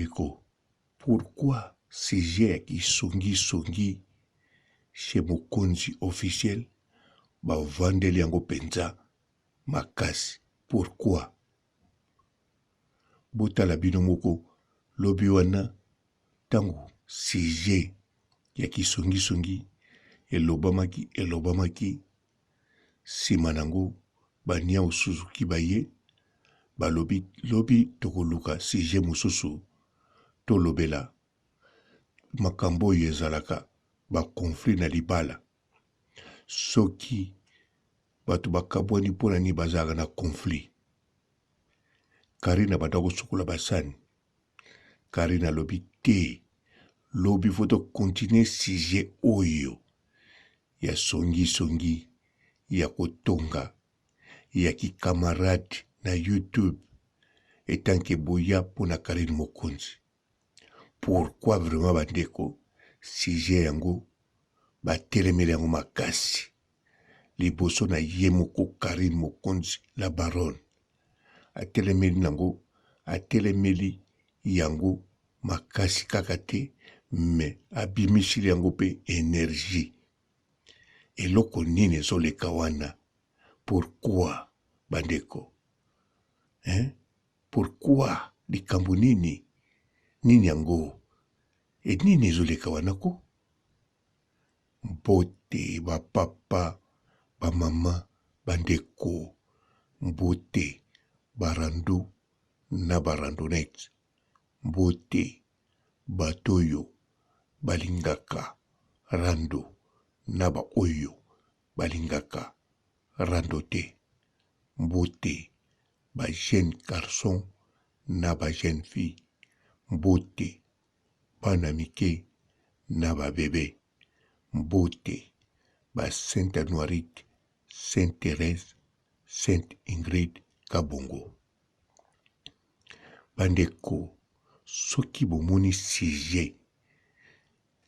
bandeko, pourquoi CG qui songi chez mokonzi officiel ba vandeli yango penza makasi? Pourquoi? Botala bino moko lobi wana tango CG ya kisongi elobamaki sima nango bania Suzuki baye lobi tokoluka CG mosusu tolobela makambo oyo ezalaka bakonflit na libala. Soki bato bakabwani mpona nini bazalaka na konflit? Karine abanda kosukola basani. Karine alobi te, lobi foto continue CG oyo ya songi ya kotonga ya kikamarade na YouTube etanke boya mpona Karine mokonzi. Pourquoi vraiment bandeko CG yango batelemeli yango makasi liboso na ye moko Karine mokonzi la baronne atelemeli yango makasi kaka te, me abimisili yango pe énergie. Eloko nini ezoleka wana? Pourquoi bandeko? Pourquoi likambo nini yango? Nini ezoleka wana ko? Mbote bapapa bamama bandeko, mbote barando na barandonete, mbote batoyo balingaka rando na ba oyo balingaka rando te, mbote ba jeune garçon na ba jeune fille, mbote bana mike na ba bebe, mbote ba Sainte Anoirite, Sainte Thérèse, Sainte Ingrid Kabongo. Bandeko, soki bomoni CG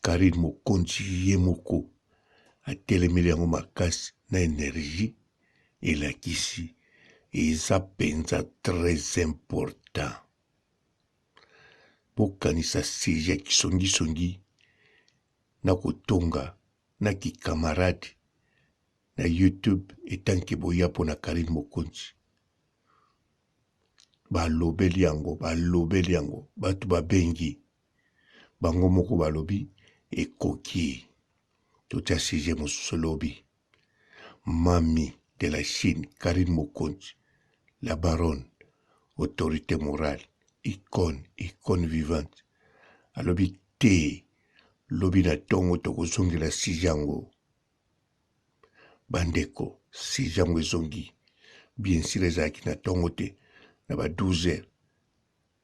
Karine mokonzi ye moko atelemeli yango makasi na énergie elakisi eza penza très important. Bokanisa CG kisongi na kotonga na kikamarade na YouTube etanke boya mpona Karine mokonzi. Balobeli yango bato babengi bango moko balobi ekoki totia CG mosusu lobi mami de la Chine Karine mokonzi la baronne, autorité morale, icône vivante, alobi te, lobi na tongo tokozongela CG yango. Bandeko, CG yango ezongi bien sûr ezalaki na tongo te na ba 12 heures,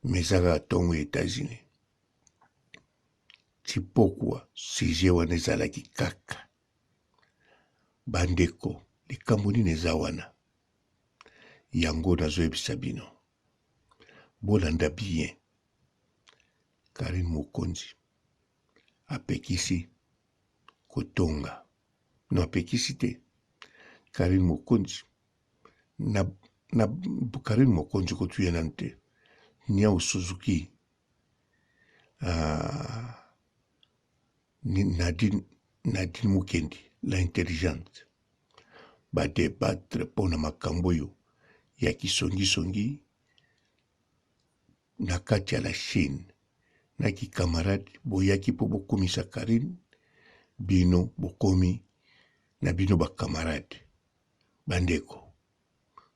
mais ezalaka tongo ya États-Unis. Tipokwa CG wana ezalaki kaka. Bandeko, likambo nini eza wana? Yango nazoyebisa bino, bolanda bien. Karine mokonzi apekisi kotonga, no apekisi te. Karine mokonzi na Karine mokonzi kotuya nante Niao Suzuki, Nadine Mukendi, la intelligente, badebatre mpona makambo oyo ya kisongi na kati ya la Chine na kikamarade boyaki mpo bokomisa Karine, bino bokomi na bino bakamarade. Bandeko,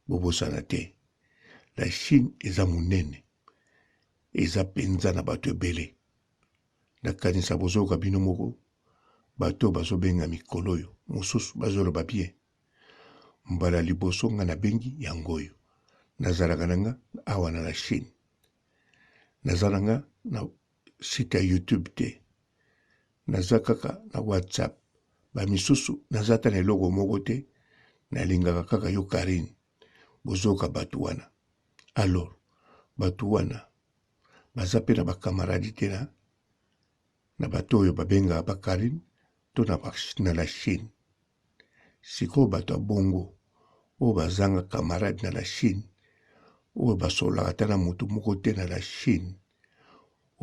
bobosana te. La Chine eza monene, eza penza na bato ebele. Nakanisa bozoka bino moko bato bazobenga mikolo oyo mosusu bazoloba bien. Mbala liboso nga nabengi yango oyo nazalaka nanga awa na la Chine, nazalanga na site ya YouTube te, naza kaka na WhatsApp. Bamisusu naza ta na eloko moko te, nalingaka kaka yo Karine bozoka bato wana. Alors bato wana baza mpe na bakamaradi te na bato oyo babengaka ba Karine to na la Chine. Sikoyo bato ya bongo oyo bazanga kamarade na la Chine, oyo basolaka ata na motu moko te na la Chine,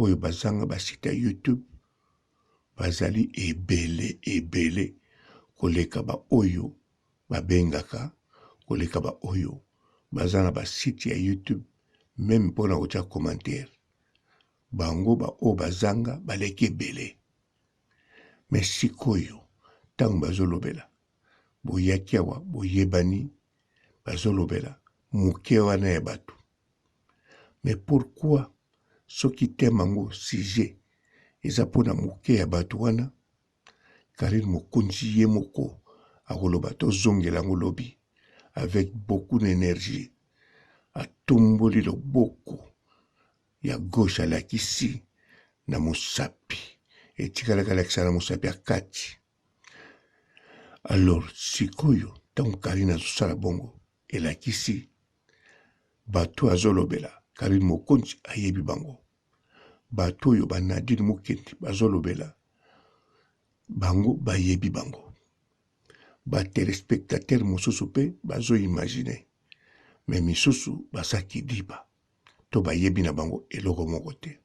oyo bazanga basite ya YouTube bazali ebele koleka ba oyo babengaka koleka ba oyo baza na basite ya YouTube même mpona kotia commentaire bango ba oyo bazanga baleki ebele me sikoyo ntango bazolobela boyaki awa boyebani bazolobela moke wana ya bato mais pourquoi soki teme yango sujet eza mpona moke ya bato wana Karine Mokonzi ye moko akoloba tozongela yango lobi avec beaucoup d'énergie atomboli loboko ya gauche alakisi na mosapi etikalaka alakisa na mosapi ya kati. Alors sikoyo ntango Karine azosala bongo elakisi bato azolobela Karine Mokonzi ayebi bango bato oyo banadine Mukendi bazolobela bango bayebi bango batelespectateur mosusu mpe bazoimagine me misusu basaki diba to bayebi na bango eloko moko te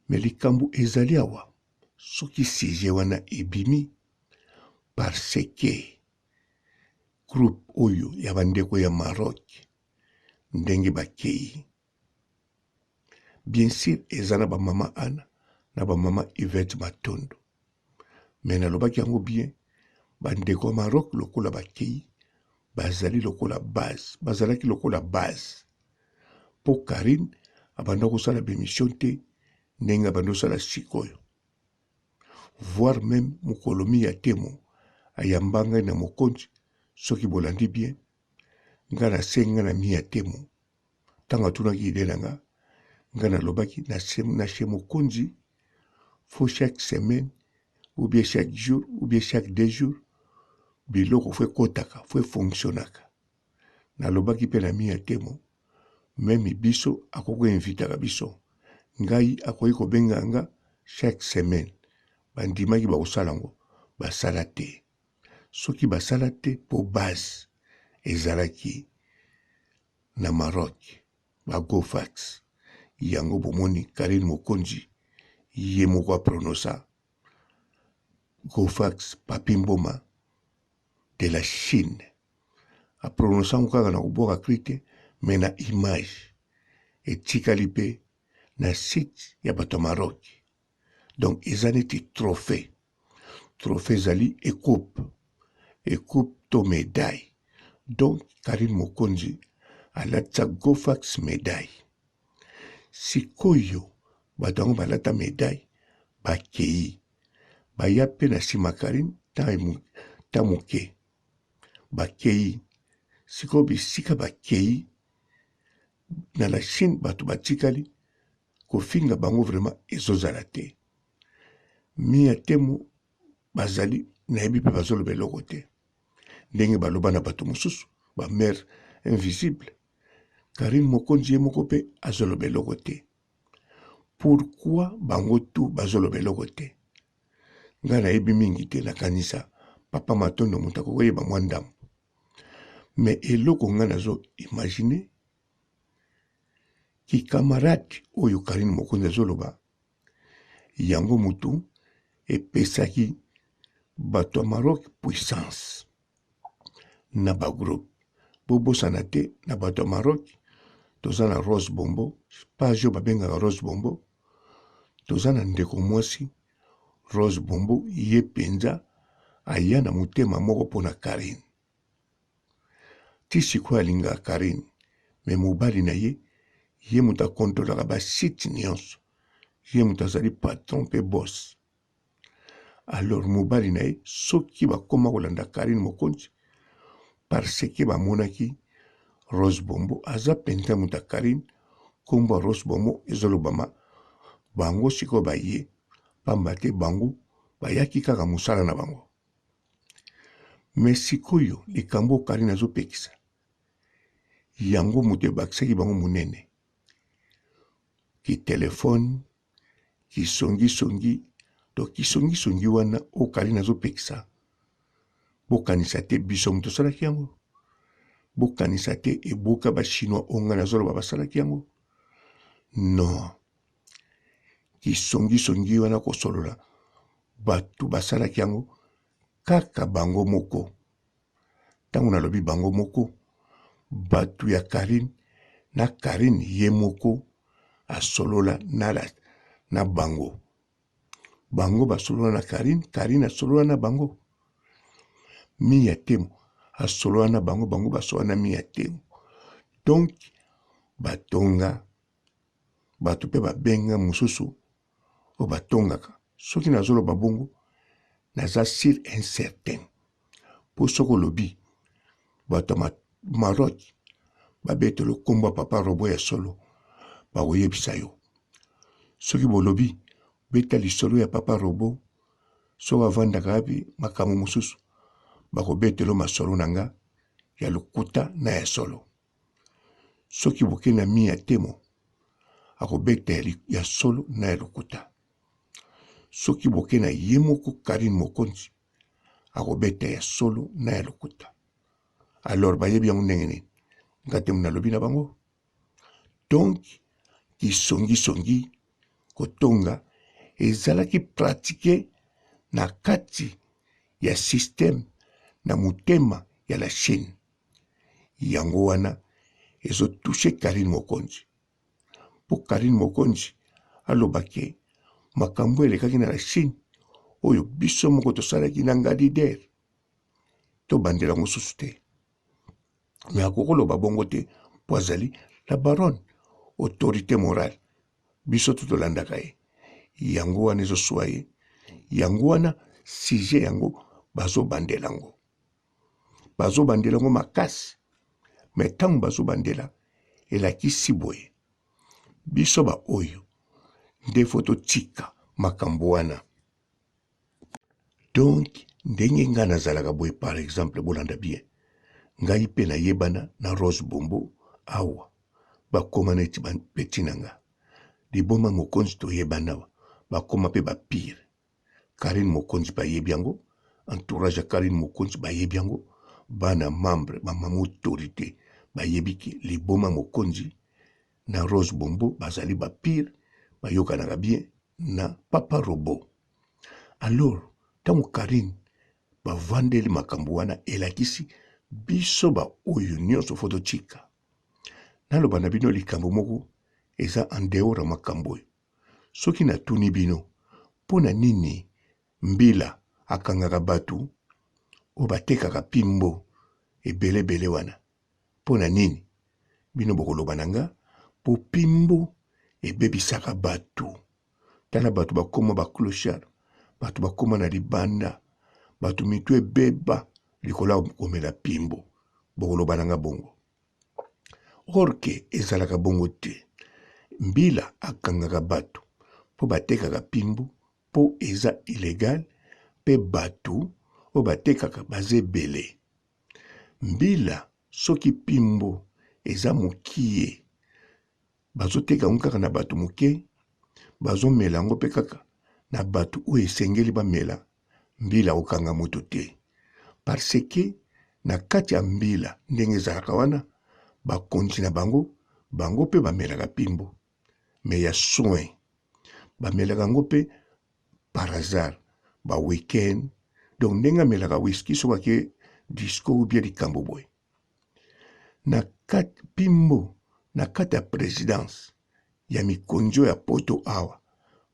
me likambo ezali awa soki sujet wana ebimi parce que groupe oyo ya bandeko ya Maroc ndenge bakei bien sûr eza na bamama Ana na bamama Yvette Matondo me nalobaki yango bien bandeko ya Maroc lokola bakei bazalaki lokola base mpo Karine abanda kosala bémission te ndenge abanda kosala sikoyo voire même mokolomi ya temo ayamba ngai na Mokonzi soki bolandi bien nga nasenga na mi ya temo ntango atunaki ide na nga nalobaki na chez Mokonzi faut chaque semaine ou bien chaque jour ou bien chaque 2 jours biloko fo ekotaka fo efonctionnaka nalobaki mpe na mi ya temo meme biso akoki koinvitaka biso ngai akoki kobenga nga chaque semaine bandimaki bakosala yango basala te soki basala te mpo base ezalaki na Maroc bagofax yango bomoni Karine Mokonzi ye moko aprononsa Gofax Papi Mboma de la Chine aprononsa ngo kaka na koboka kri te me na image etikali mpe na site ya bato ya Maroc donc eza neti trophée ezali ecoupe to médaille donc Karine Mokonzi alatisa Gofax médaille sikoyo bato yango balata médaille bakei baya mpe na nsima Karine ta moke bakei sikoyo bisika bakei na la Chine bato batikali kofinga bango vraiment ezozala te mi ya temo bazali nayebi mpe bazoloba eloko te ndenge baloba na bato mosusu bamare invisible Karine Mokonzi ye moko mpe azoloba eloko te pourquoi bango tu bazoloba eloko te nga nayebi mingi te nakanisa Papa Matondo moto akokoyeba mwa ndambo me eloko nga nazo imagine kikamarade oyo Karine Mokonzi azoloba yango mutu epesaki bato ya Maroc puissance na bagroupe bobosana te na bato ya Maroc toza na Rose Bombo page oyo babengaka Rose Bombo toza na ndeko mwasi Rose Bombo ye mpenza aya na motema moko mpona Karine ti sikoyo alingaka Karine me mobali na ye moto akontrolaka basite nyonso ye moto azali patron mpe boss alors mobali na ye soki bakoma kolanda Karine Mokonzi parce que bamonaki Rose Bombo aza mpenza moto ya Karine kombo ya Rose Bombo ezolobama bango sikoyo baye pamba te bango bayaki kaka mosala na bango me sikoyo likambo Karine azopekisa yango moto ebakisaki bango monene kitelefone kisongisongi to kisongisongi wana oyo Karine azopekisa bokanisa te biso moto osalaki yango bokanisa te eboka bachinois oyo ngai nazoloba basalaki yango non kisongi wana kosolola batu basalaki yango kaka bango moko. Tango nalobi bango moko, batu ya Karine na Karine ye moko asolola na bango. Bango basolola na Karine, Karine asolola na bango. Mi ya temo asolola na bango, bango basolola na mi ya temo. Donc batonga batu pe babenga mususu o batongaka. Soki nazoloba bongo naza sur incertain. Po soko lobi bato Maroc babetelo komba papa Robo ya solo bakoyebisa yo. Soki bolobi beta lisolo ya papa Robo so avandaka api makambo mususu bakobetelo masolo nanga ya lokuta na ya solo. Soki boke na mi ya temo akobeta ya solo na ya lokuta. Soki boke na ye moko Karine Mokonzi akobeta ya solo na ya lokuta. Alors bayebi yango ndenge nini ngatemu nalobi na bango. Donc kisongi kotonga ezalaki pratike na kati ya système na mutema ya la Chine. Yango wana ezotouche Karine Mokonzi. Po Karine Mokonzi alobake makambo elekaki na la Chine oyo biso moko tosalaki na ngadi der to bandela mosusu te. Mais akokoloba bongo te po azali la baronne autorité morale biso tutolandaka ye. Yango wana ezoswa ye. Yango wana sujet yango bazobandela yango. Bazobandela yango makasi. Mais ntango bazobandela elakisi boye biso ba oyo nde foto tika makambo wana. Donc ndenge nga nazalaka boye par exemple bolanda bien. Ngai pe nayebana na Rose Bombo awa bakoma neti bapeti nanga. Liboma Mokonzi toyebana bakoma pe bapire. Karine Mokonzi bayebi yango, entourage ya Karine Mokonzi bayebi yango, bana membre bamama autorité bayebi ki liboma Mokonzi na Rose Bombo bazali bapire bayokanaka bien na papa Robo. Alors tango Karine bavandeli makambo wana elakisi biso ba oyo nyonso foto chika. Naloba na bino likambo moko eza en dehors makambo oyo. Soki natuni bino pona nini mbila akangaka batu o batekaka pimbo ebele wana. Pona nini bino bokoloba nanga po pimbo ebebisaka batu. Tala batu bakoma ba clochard, batu bakoma na libanda, batu mitu ebeba likola komela pimbo. Bokoloba nanga bongo. Orke ezalaka bongo te. Mbila akangaka batu po batekaka pimbo po eza illégal pe batu o batekaka bazebele. Mbila soki pimbo eza mokie bazoteka ngo kaka na batu moke, bazomela ngo pe kaka na batu o esengeli bamela, mbila okanga moto te. Parce que na kati ya mbila ndenge ezalaka wana bakonzi na bango pe bamelaka pimbo. Mais ya soin bamelaka ngo pe par hasard ba weekend. Donc ndenge amelaka whisky so bake disco ou bien likambo boy. Na kati pimbo na kati ya présidence ya mikonzo ya poto awa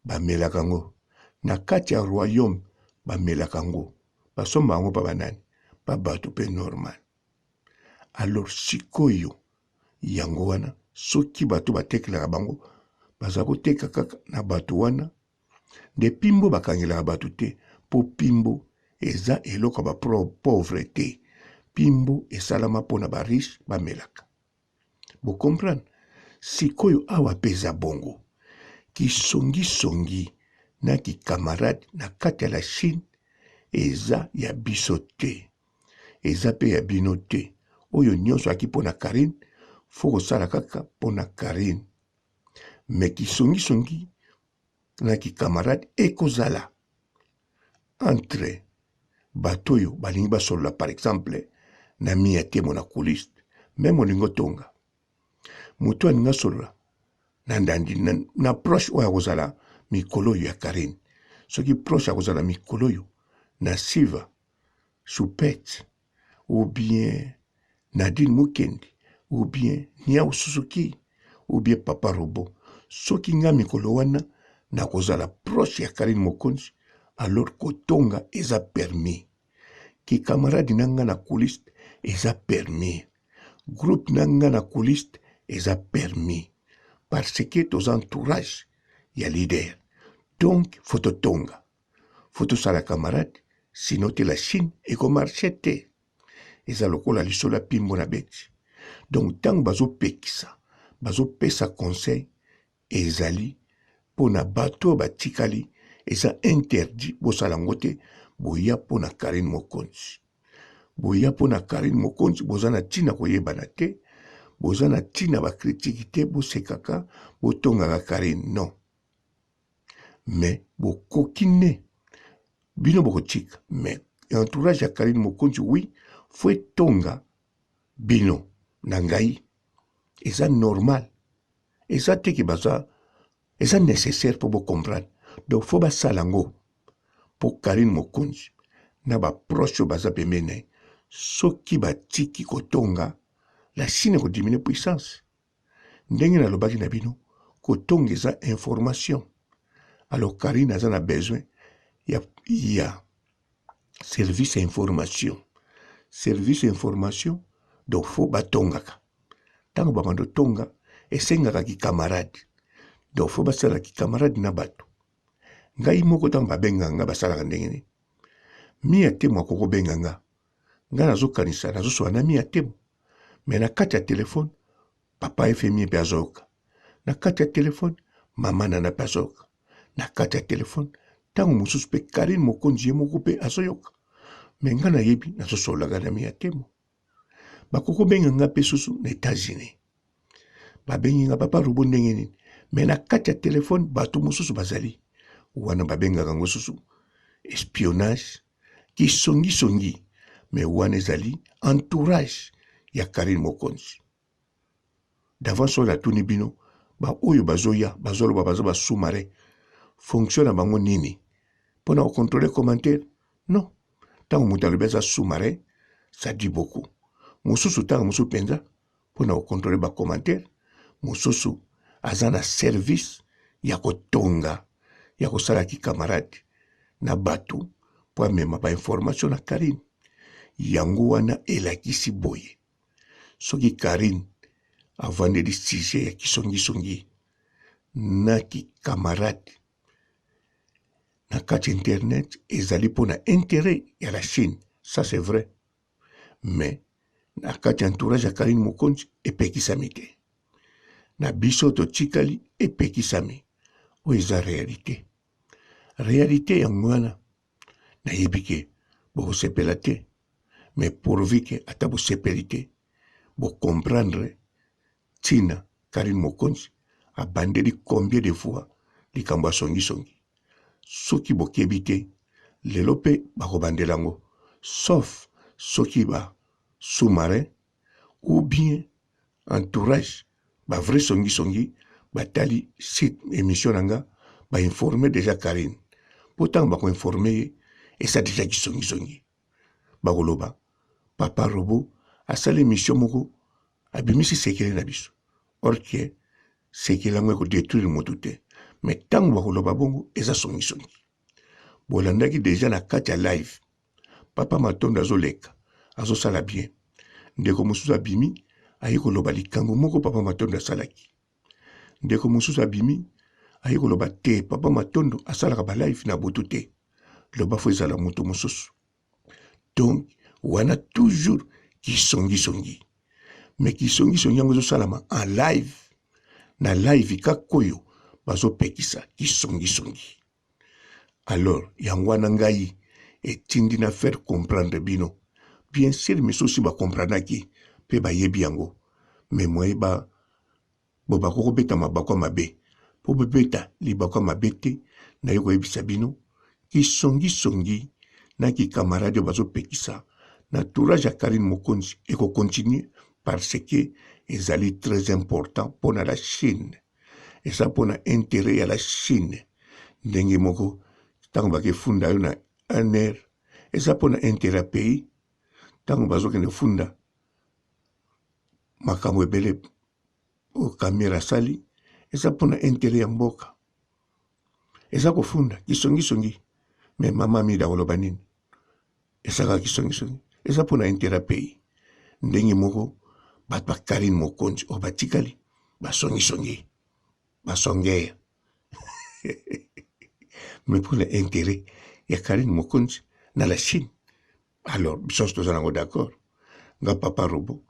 bamelaka ngo. Na kati ya royaume bamelaka ngo. Basomba ngo pa banani pa bato pe normal. Alors sikoyo yango wana soki bato batekelaka bango baza koteka kaka na bato wana de pimbo bakangelaka bato te po pimbo eza eloko ba pauvre te. Pimbo esalama pona ba riche bamelaka. Bo comprendre sikoyo awa peza bongo kisongi na ki camarade na kati ya la Chine eza ya biso te. Eza pe ya bino te. Oyo nyonso aki pona Karine foko sala kaka pona Karine. Me kisongi na ki camarade ekozala entre batoyo balingi basolola par exemple na miya te mona couliste même olingo tonga mutu aninga solola na ndandi na proche oyo akozala mikolo oyo ya Karine soki proche akozala mikolo oyo na Siva Choupette ou bien Nadine Mukendi ou bien Niao Suzuki ou bien Papa Robo soki nga mikolo wana nakozala proche ya Karine Mokonzi alors kotonga eza permis ki camarade nanga na couliste eza permis groupe nanga na couliste eza permis parce que tos entourage ya leader donc fototonga fotosala camarade sinon te la Chine ekomarche te eza lokola lisolo ya pimbo na beti donc ntango bazopesa conseil ezali mpo na bato oyo batikali eza interdit bosala yango te boya mpo na Karine Mokonzi boya mpo na Karine Mokonzi boza na ntina koyebana te boza na ntina bakritiki te bosekaka botongaka Karine non mais bokoki ne bino bokotika mais entourage ya Karine Mokonzi oui fo etonga bino na ngai eza normal eza teke baza eza nécessaire pour bocomprendre donc fo basala yango mpo Karine Mokonzi na baproche oyo baza pembeni na ye soki batiki kotonga la Chine ekodiminue puissance ndenge nalobaki na bino kotonga eza information alors Karine aza na besoin ya service information donc fo batongaka ntango babanda otonga esengaka kikamarade donc fo basala kikamarade na bato ngai moko ntango babengaka nga basalaka ndenge nini mi ya temo akoko benga nga ngai nazokanisa nazosola na mi ya temo me na kati ya telefone papa efemi mpe azoyoka na kati ya telefone mama nana mpe azoyoka na kati ya telefone ntango mosusu mpe Karine Mokonzi ye moko mpe azoyoka me ngai nayebi nazosolaka na mi ya temo bakoko benga nga mpe susu na États-Unis babengi nga Papa Robo ndenge nini me na kati ya telefone bato mosusu bazali wana babengaka yango susu espionnage kisongisongi me wana ezali entourage ya Karine Mokonzi d'avance oyo natuni bino baoyo bazoya bazoloba baza basous-marin fonction na bango nini mpo na kocontrôle commentaire non ntango moto alobi aza sous-marin ça dit beaucoup mosusu ntango mosusu mpenza mpo na kocontrôle bacommentaire mosusu aza na service ya kotonga ya kosala kikamarade na bato mpo amema bainformation na Karine yango wana elakisi boye soki Karine avandeli sujet ya kisongisongi na kikamarade na kati internet ezali mpo na intérêt ya la Chine ça c'est vrai mais na kati entourage ya Karine Mokonzi epekisami te na biso totikali epekisami oyo eza réalité yango wana nayebi ke bokosepela te mais pourvu ke ata bosepeli te bocomprendre ntina Karine Mokonzi abandeli combien de fois likambo ya songisongi soki bokebi te lelo mpe bakobandela yango sauf soki ba sous-marin ou bien entourage bavrai songisongi batali site émission na nga bainforme déjà Karine mpo ntango bakoinforme ye eza déjà kisongisongi bakoloba Papa Robo asala émission moko abimisi sekele na biso or ke sekele yango ekodétruire motu te mais ntango bakoloba bongo eza songisongi bolandaki déjà na kati ya live Papa Matondo azoleka azosala bien ndeko mosusu abimi aye koloba likambo moko Papa Matondo asalaki ndeko mosusu abimi aye koloba te Papa Matondo asalaka balive na butu te loba fo ezala moto mosusu donc wana toujours kisongisongi mais kisongisongi yango ezosalama en live na live kaka oyo bazopekisa kisongisongi alors yango wana ngai etindi na faire comprendre bino bien sûr misusu bakomprenaki mpe bayebi yango me moye bo bakokobeta mabako mabe mpo bobeta libako mabe te naye koyebisa bino kisongisongi na kikamarade oyo bazopekisa na tourage ya Karine Mokonzi ekokontinue parce que ezali très important mpo na la Chine eza mpo na intérêt ya la Chine ndenge moko tango bakefunda yo na un air eza mpona intérêt ya pays tango bazokende funda makambo ebele o kamera asali eza mpona intérêt ya mboka eza kofunda kisongisongi me mama mida koloba nini ezaka kisongisongi eza mpona intérêt ya pays ndenge moko bato bakarine mokonzi oyo batikali basongisongi basongeya mais pour l'intérêt ya Karine Mokonzi na la Chine alors biso toza nango d'accord nga papa robo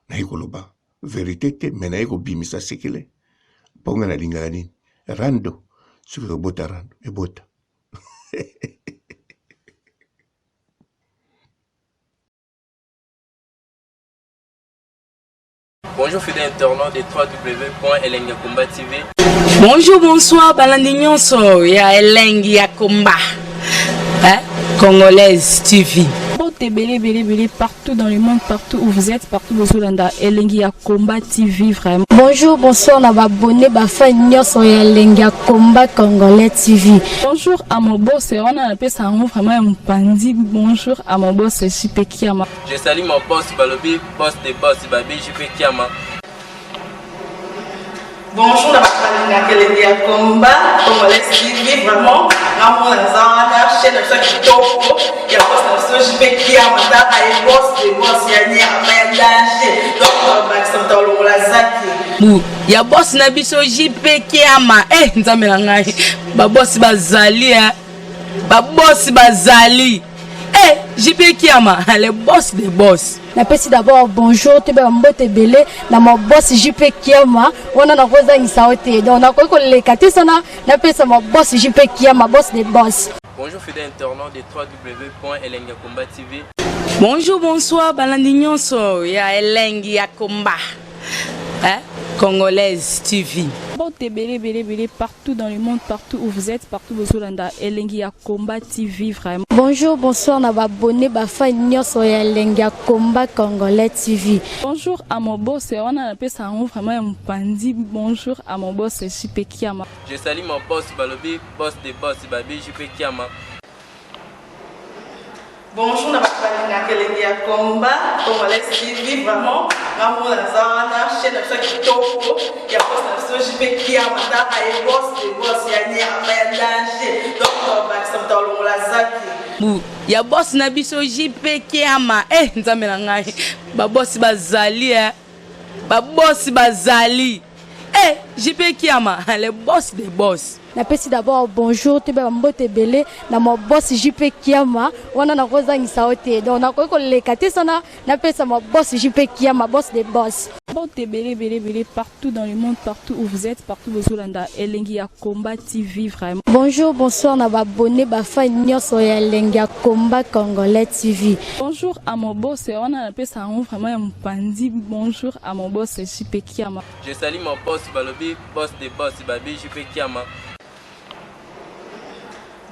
na yekoloba vérité te mais na yekobimisa sekele mponga na lingaka nini rando soki kobota rando ebota Bonjour fidèles internautes de www.elengiakomba TV. Bonjour, bonsoir, balandi nyonso ya Elengi ya Komba, Congolaise TV. Belé partout dans le monde, partout où vous êtes, partout où vous êtes, Elengi ya Komba TV vraiment. Bonjour, bonsoir, on a abonné Bafa Nyos ya Elengi ya Komba Congolais TV. Bonjour à mon boss, on a appelé ça vraiment un pandi. Bonjour à mon boss, JP Kiama. Je salue mon boss Balobi, boss des boss Babi, JP Kiama. Bonjour, la Elengi ya Komba Congolais TV vraiment. Ramon Zana, chaîne de ceux qui topo, il y a pas de JP Kiama, et boss des boss, il y a ni à danger. Donc, Maxime Tolo Lazaki. Ya boss na biso JP Kiama nzambe na ngai ba boss bazali ba boss bazali JP Kiama le boss des boss. Napesi d'abord bonjour te ba mbote belé na mo boss JP Kiama wana na koza ngisaote donc na ko lekati sana napesa mo boss JP Kiama boss des boss. Bonjour fidèles internautes de www.elengiakomba TV. Bonjour bonsoir balandi nyonso ya Elengi ya Komba Congolaise TV. Belé partout dans le monde, partout où vous êtes, partout où vous êtes, Elengi ya Komba TV vraiment. Bonjour, bonsoir, on a abonné Bafa Nyos ya Elengi ya Komba Congolais TV. Bonjour à mon boss, on a appelé ça vraiment un pandi. Bonjour à mon boss, JP Kiama. Je salue mon boss Balobi, boss des boss Babi, JP Kiama. Bonjour, na Elengi ya Komba Congolais TV vraiment. Ramon Zana, chaîne de ceux qui topo, il y a pas de JP Kiama, et boss des boss, il y a ni à danger. Donc, Maxime Tolo Lazaki. Ya boss na biso JP Kiama nzambe na ngai ba boss bazali ba boss bazali JP Kiama le boss des boss. Napesi d'abord bonjour te ba mbote belé na mo boss JP Kiama wana na koza ngisaote donc na ko lekati sana napesa mo boss JP Kiama boss des boss. Belé partout dans le monde, partout où vous êtes, partout où vous êtes, Elengi ya Komba TV vraiment. Bonjour, bonsoir, on a abonné Bafa Nyos ya Elengi ya Komba Congolais TV. Bonjour à mon boss, on a appelé ça vraiment un pandi. Bonjour à mon boss, JP Kiama. Je salue mon boss Balobi, boss des boss Babi, JP Kiama.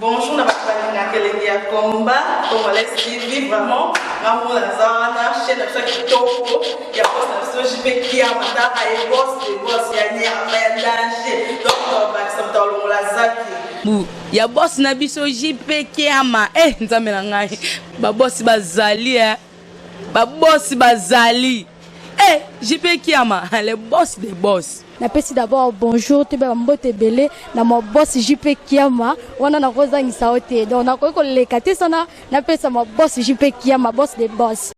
Bonjour, na Elengi ya Komba Congolais TV vraiment. Ramon Zana, chaîne de ceux qui topo, il y a pas de JP Kiama, et boss des boss, il y a ni à danger. Donc, Maxime Tolo Lazaki. Ya boss na biso JP Kiama nzambe na ngai ba boss bazali ba boss bazali JP Kiama le boss des boss. Napesi d'abord bonjour te ba mbote belé na mo boss JP Kiama wana na koza ngisaote donc na ko lekati sana napesa mo boss JP Kiama boss des boss.